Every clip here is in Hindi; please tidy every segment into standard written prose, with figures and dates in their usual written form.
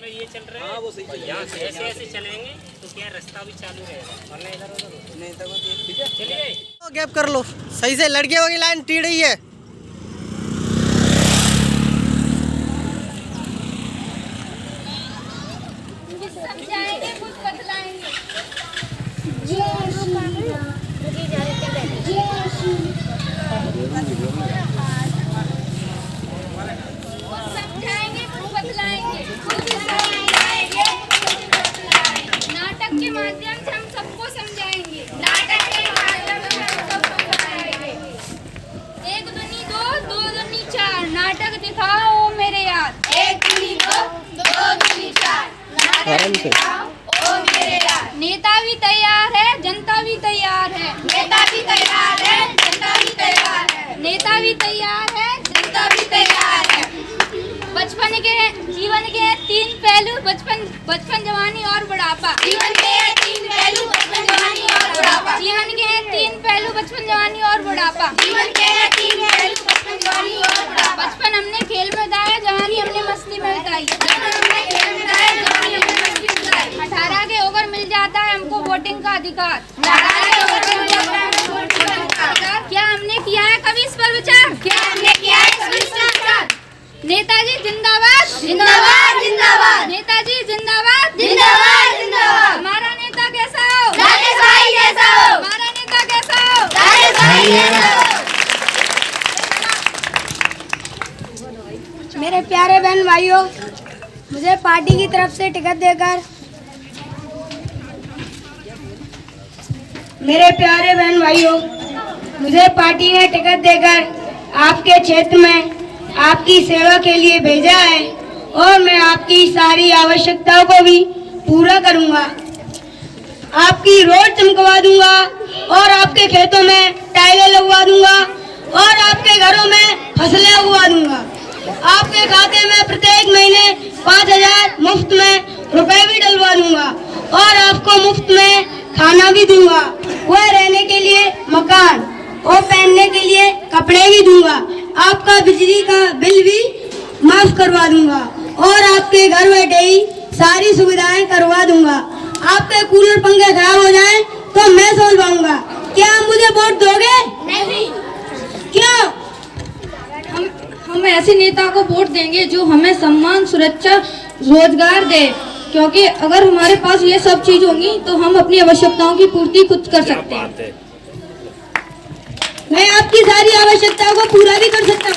अगर ये चल रहे हैं वो सही यहाँ से ऐसे ऐसे चलेंगे तो क्या रास्ता भी चालू रहेगा, वरना इधर उधर नहीं तब ठीक है। चलिए गैप कर लो सही से, लड़कियों की लाइन टी रही है। समझाएंगे कुछ बतलाएंगे। समझाएंगे कुछ बतलाएंगे। नाटक के माध्यम से हम सबको समझाएंगे। नाटक के माध्यम से हम सबको समझाएंगे। 1 दूनी 2, 2 दूनी 4, नाटक दिखाओ ओ मेरे यार। 1 दूनी 2, 2 दूनी 4, नाटक दिखाओ ओ मेरे यार। नेता भी तैयार है, जनता भी तैयार है। नेता भी तैयार है, जनता भी तैयार है। नेता भी तैयार है, जनता भी तैयार है। बचपन के जीवन के 3 पहलू, बचपन जवानी और बुढ़ापा। जीवन के 3 पहलू, बचपन जवानी और बुढ़ापा। जीवन के 3 पहलू, बचपन जवानी और बुढ़ापा। जीवन के 3 पहलू, बचपन जवानी और बुढ़ापा। बचपन हमने खेल में बिताया, जवानी हमने मस्ती में बिताई। बचपन हमने खेल में बिताया, जवानी हमने मस्ती में बिताई। 18 के होकर मिल जाता है हमको वोटिंग का अधिकार। 18 के होकर मिल जाता है हमको वोटिंग का अधिकार। क्या हमने किया है कभी इस पर विचार? क्या हमने किया है कभी इस पर विचार? नेताजी जिंदाबाद, जिंदाबाद, जिंदाबाद। नेताजी जिंदाबाद, जिंदाबाद, जिंदाबाद। हमारा नेता कैसा हो? राकेश भाई जैसा हो। हमारा नेता कैसा हो? राकेश भाई जैसा हो। मेरे प्यारे बहन भाइयों, मुझे पार्टी की तरफ से टिकट देकर मुझे पार्टी ने टिकट देकर आपके क्षेत्र में आपकी सेवा के लिए भेजा है और मैं आपकी सारी आवश्यकताओं को भी पूरा करूंगा। आपकी रोड चमकवा दूंगा और आपके खेतों में टाइलें लगवा दूंगा और आपके घरों में फसलें उगवा दूंगा। आपके खाते में प्रत्येक महीने 5,000 मुफ्त में रुपए भी डलवा दूंगा और आपको मुफ्त में खाना भी दूंगा। वह रहने के लिए मकान और पहनने के लिए कपड़े भी दूंगा। आपका बिजली का बिल भी माफ करवा दूंगा और आपके घर बैठे ही सारी सुविधाएं करवा दूंगा। आपके कूलर पंखे खराब हो जाएं तो मैं सुलझाऊंगा। क्या आप मुझे वोट दोगे? नहीं। क्यों? हम ऐसे नेता को वोट देंगे जो हमें सम्मान, सुरक्षा, रोजगार दे, क्योंकि अगर हमारे पास ये सब चीज होंगी तो हम अपनी आवश्यकताओं की पूर्ति खुद कर सकते हैं। मैं आपकी सारी आवश्यकताओं को पूरा भी कर सकता हूँ।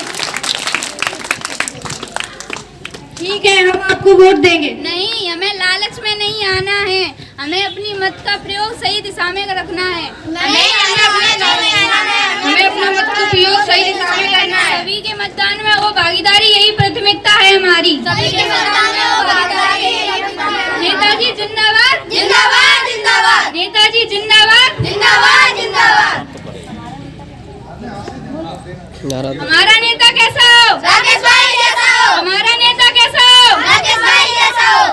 ठीक है, हम आपको वोट देंगे। नहीं, हमें लालच में नहीं आना है। हमें अपनी मत का प्रयोग सही दिशा में रखना है। हमें अपना मत का प्रयोग सही दिशा में करना है। सभी के मतदान में वो भागीदारी, यही प्राथमिकता है हमारी। सभी के मतदान में वो भागीदारी, यही प्राथमिकता है। नेताजी जिंदाबाद, जिंदाबाद, जिंदाबाद। नेताजी जिंदाबाद, जिंदाबाद, जिंदाबाद। हमारा नेता कैसा हो? राकेश भाई जैसा हो। हमारा नेता कैसा हो? राकेश भाई जैसा हो।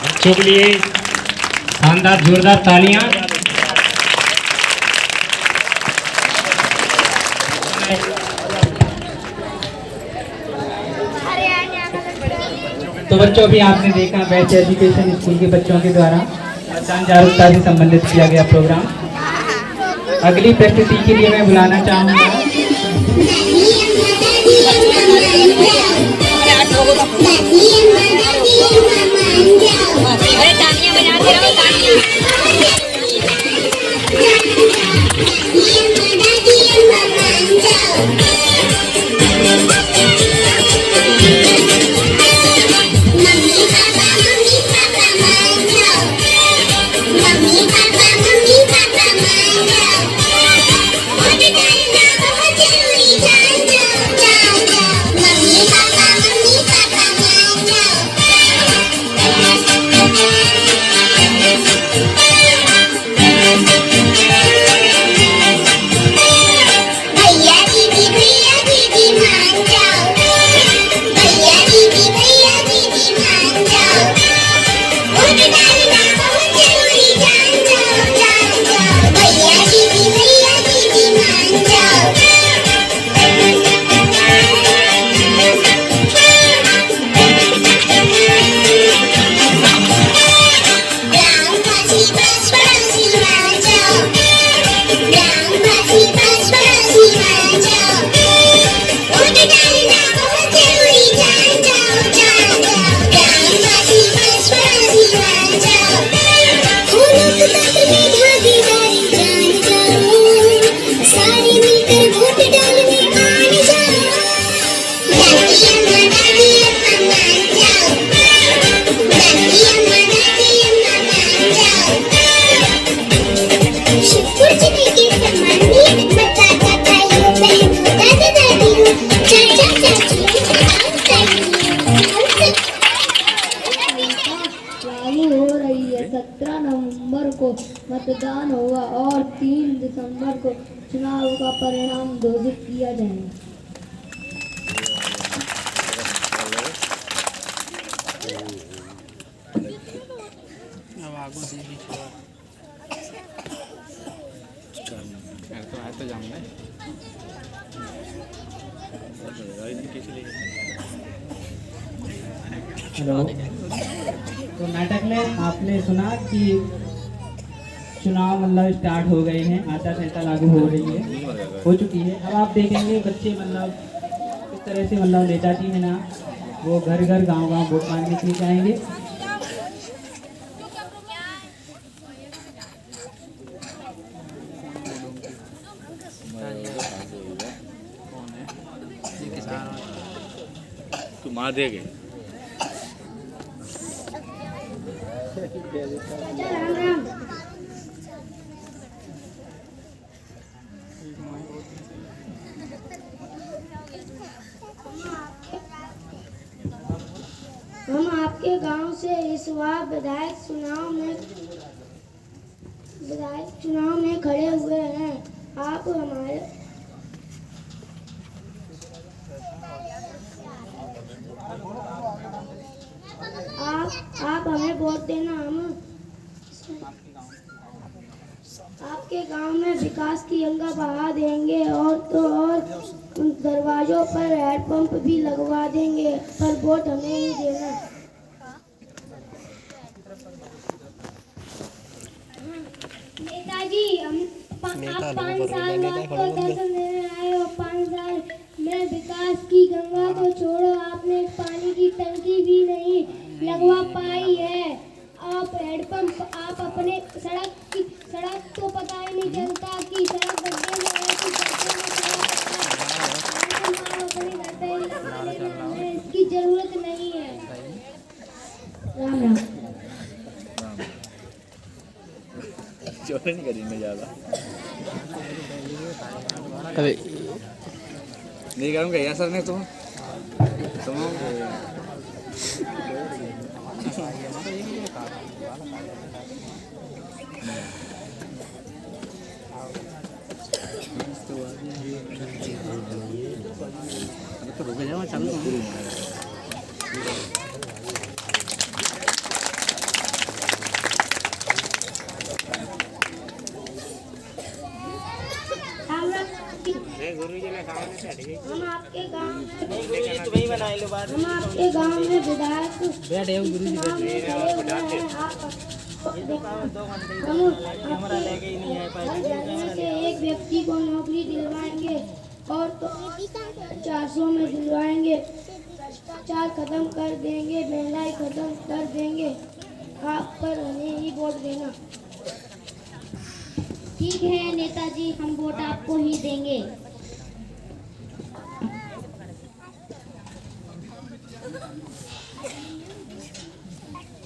बच्चों के लिए शानदार जोरदार तालियां। तो बच्चों, अभी आपने देखा बेस्ट एजुकेशन स्कूल के बच्चों के द्वारा मतदान जागरूकता से संबंधित किया गया प्रोग्राम। अगली प्रस्तुति के लिए मैं बुलाना चाहूँगा मतदान होगा और 3 दिसंबर को चुनाव का परिणाम घोषित किया जाएगा। हेलो। तो नाटक में आपने सुना कि चुनाव मतलब स्टार्ट हो गए हैं, आचार संहिता लागू हो रही है, हो चुकी है। अब आप देखेंगे बच्चे मतलब किस तरह से मतलब नेताजी है ना वो घर घर गांव गांव वोट मांगने के लिए जाएंगे। तू मार देगे। राम राम। हम आपके गांव से इस बार विधायक चुनाव में खड़े हुए हैं। आप हमें वोट देना। हम आपके गांव में विकास की गंगा बहा देंगे और तो और दरवाजों पर हैंडपंप भी लगवा देंगे, पर वोट हमें ही देना। नेताजी, आप 5 साल बाद को दर्शन देने आए हो। 5 साल में विकास की गंगा तो छोड़ो, आपने पानी की टंकी भी नहीं लगवा पाई है। आप हैंडपंप, आप अपने सड़क तो पता ही नहीं चलता कि सड़क गड्ढे में है कि गड्ढे में आप अपने घर पे ही लगा लेना है, इसकी जरूरत नहीं है। राम राम। चोरी नहीं करी मैं ज़्यादा अबे नहीं करूँगा यार सर ने तुम तो रुक जाओ चालू हम आपके गांव में विधायक से एक व्यक्ति को नौकरी दिलवाएंगे और तो 400 में दिलवाएंगे। भ्रष्टाचार खत्म कर देंगे, महंगाई खत्म कर देंगे। आप पर हमें ही वोट देना। ठीक है नेताजी, हम वोट आपको ही देंगे।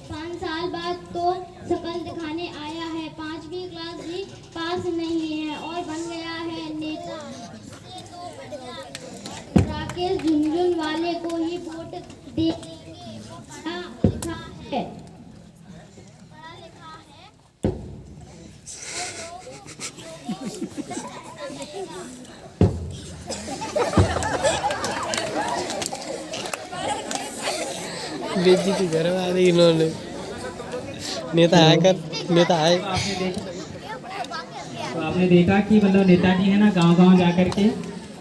5 साल बाद तो शकल दिखाने आया है, 5वीं क्लास भी पास नहीं है और बन गया है नेता। राकेश झुनझुनवाले को ही वोट देंगे। पढ़ा लिखा है। बेइज्जती करवा दी इन्होंने। नेता आए तो आपने देखा कि मतलब नेताजी है ना गांव-गांव जाकर के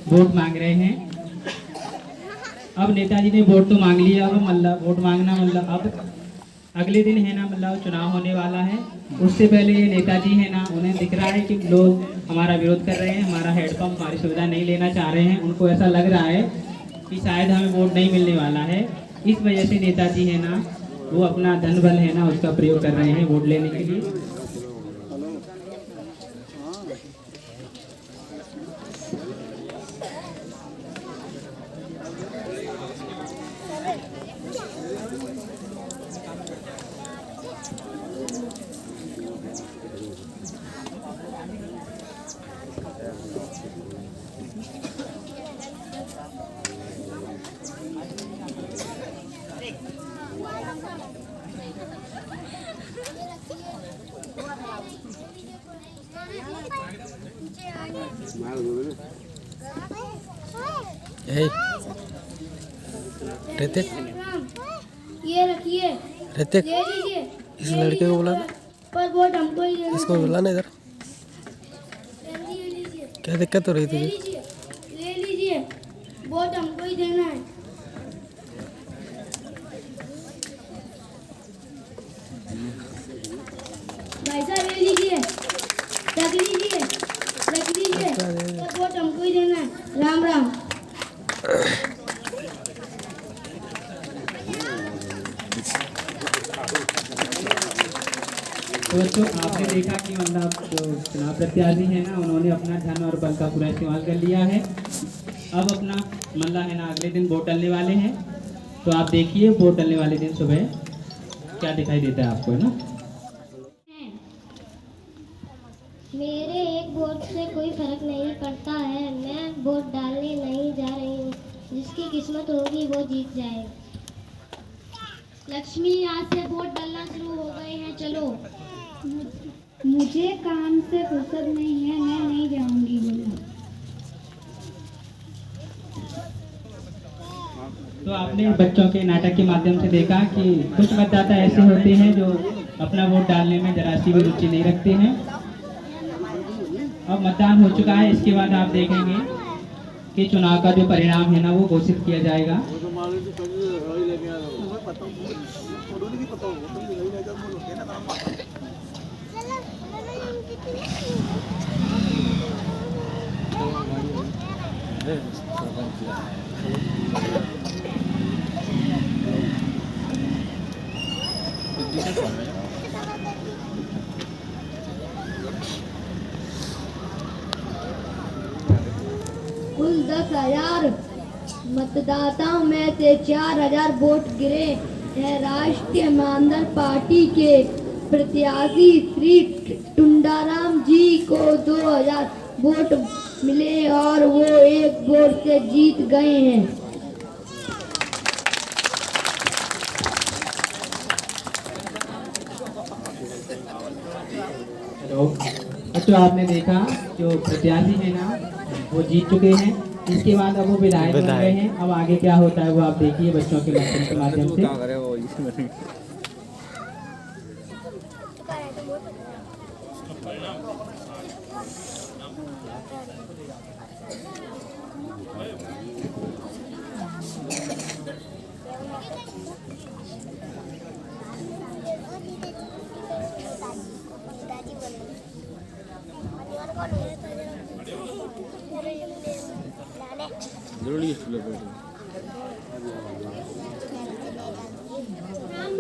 वोट मांग रहे हैं। अब नेताजी ने वोट तो मांग लिया, अब मतलब वोट मांगना मतलब अब अगले दिन है ना मतलब चुनाव होने वाला है। उससे पहले ये नेताजी है ना उन्हें दिख रहा है कि लोग हमारा विरोध कर रहे हैं, हमारा हैंडपंप हमारी सुविधा नहीं लेना चाह रहे हैं। उनको ऐसा लग रहा है कि शायद हमें वोट नहीं मिलने वाला है। इस वजह से नेताजी है ना वो अपना धन बल है ना उसका प्रयोग कर रहे हैं वोट लेने के लिए। हे ऋतिक ये रखिए, ऋतिक ले लीजिए। इस लड़के को बुलाना, पर वोट हमको ही देना। इसको बुलाना इधर। ले लीजिए, क्या दिक्कत हो रही ले तुझे? लीजिए, ले लीजिए, वोट हमको ही देना है। भाई साहब ले लीजिए, रख लीजिए, रख लीजिए, तो वोट हमको ही देना है। राम राम। तो बच्चों आपने देखा कि मतलब जो चुनाव प्रत्याशी है ना उन्होंने अपना धन और बल का पूरा इस्तेमाल कर लिया है। अब अपना मतलब है ना अगले दिन वोट डलने वाले हैं, तो आप देखिए वोट डलने वाले दिन सुबह क्या दिखाई देता है आपको, है ना। मेरे एक वोट से कोई फर्क नहीं पड़ता है। मैं वोट डालने नहीं जा रही हूँ। जिसकी किस्मत होगी वो जीत जाएगा। लक्ष्मी आज से वोट डालना शुरू हो गए हैं, चलो। मुझे काम से फुर्सत नहीं है, मैं नहीं जाऊंगी। तो आपने बच्चों के नाटक के माध्यम से देखा कि कुछ मतदाता ऐसे होते हैं जो अपना वोट डालने में जरा सी भी रुचि नहीं रखते हैं। अब मतदान हो चुका है, इसके बाद आप देखेंगे कि चुनाव का जो परिणाम है ना वो घोषित किया जाएगा। कुल 10,000 मतदाताओं में से 4,000 वोट गिरे हैं। राष्ट्रीय मानदंड पार्टी के प्रत्याशी श्री टुंडाराम जी को 2,000 वोट मिले और वो एक वोट से जीत गए हैं। हेलो बच्चों, आपने देखा जो प्रत्याशी है ना वो जीत चुके हैं। इसके बाद अब वो विधायक बन गए हैं। अब आगे क्या होता है वो आप देखिए बच्चों के लेक्चर के माध्यम से। राम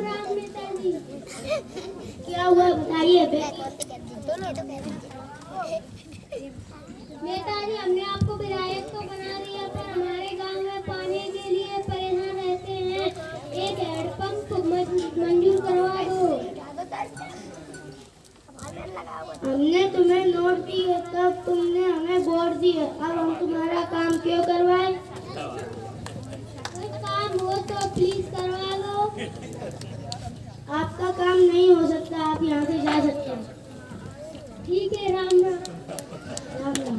राम नेताजी। क्या हुआ बताइए। नेताजी, हमने आपको विधायक तो बना दिया, पर हमारे गांव में पानी के लिए परेशान रहते हैं। एक हैंडपंप मंजूर करवा दो। हमने तुम्हें नोट दिए तब तुमने हमें वोट दिए, अब हम तुम्हारा काम क्यों करवाएं? कोई काम हो तो प्लीज करवा लो। आपका काम नहीं हो सकता, आप यहाँ से जा सकते हैं। ठीक है, राम राम। राम राम।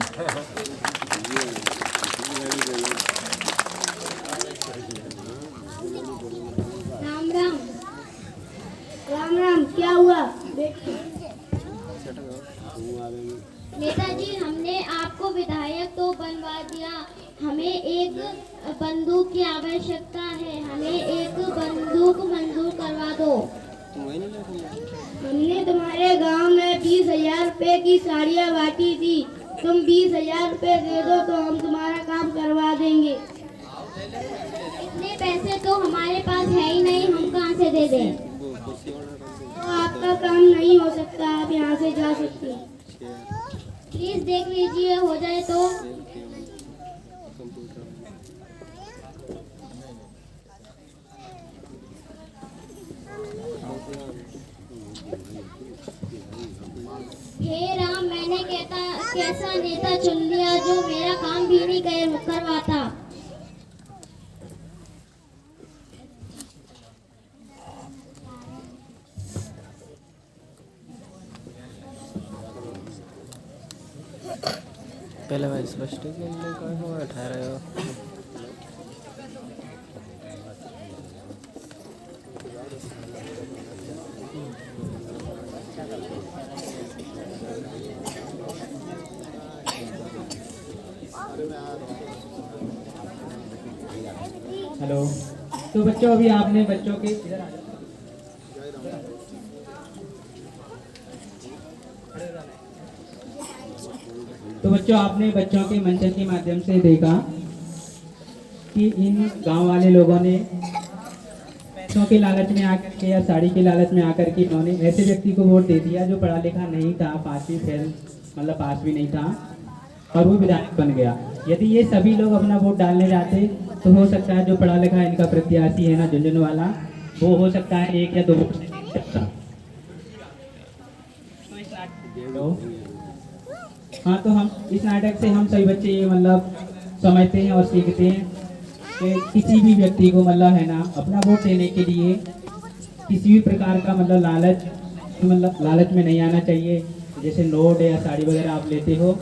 राम राम। राम राम। क्या हुआ बेटी? नेताजी, हमने आपको विधायक तो बनवा दिया, हमें एक बंदूक की आवश्यकता है। हमें एक बंदूक मंजूर करवा दो। हमने तुम्हारे गांव में 20,000 रुपए की साड़ियाँ बांटी थी। तुम 20,000 रुपए दे दो तो हम तुम्हारा काम करवा देंगे। इतने पैसे तो हमारे पास है ही नहीं, हम कहाँ से दे दें? तो आपका काम नहीं हो सकता, आप यहाँ से जा सकते हैं। प्लीज देख लीजिए, हो जाए तो। हे राम, मैंने कैसा नेता चुन लिया जो मेरा काम भी नहीं करवाता। पहले भाई स्पष्ट ठहरा हेलो। तो बच्चों अभी आपने बच्चों के इधर आ जाओ। तो बच्चों आपने बच्चों के मंचन के माध्यम से देखा कि इन गांव वाले लोगों ने पैसों के लालच में आकर के या साड़ी के लालच में आकर के इन्होंने ऐसे व्यक्ति को वोट दे दिया जो पढ़ा लिखा नहीं था, पाँचवीं फेल मतलब पास भी नहीं था, और वो विधायक बन गया। यदि ये सभी लोग अपना वोट डालने जाते तो हो सकता है जो पढ़ा लिखा इनका प्रत्याशी है ना झुंझुनू वाला, वो हो सकता है 1 या 2 वोट से जीत सकता। हाँ, तो हम इस नाटक से हम सभी बच्चे ये मतलब समझते हैं और सीखते हैं कि किसी भी व्यक्ति को मतलब है ना अपना वोट देने के लिए किसी भी प्रकार का मतलब लालच में नहीं आना चाहिए। जैसे नोट या साड़ी वगैरह आप लेते हो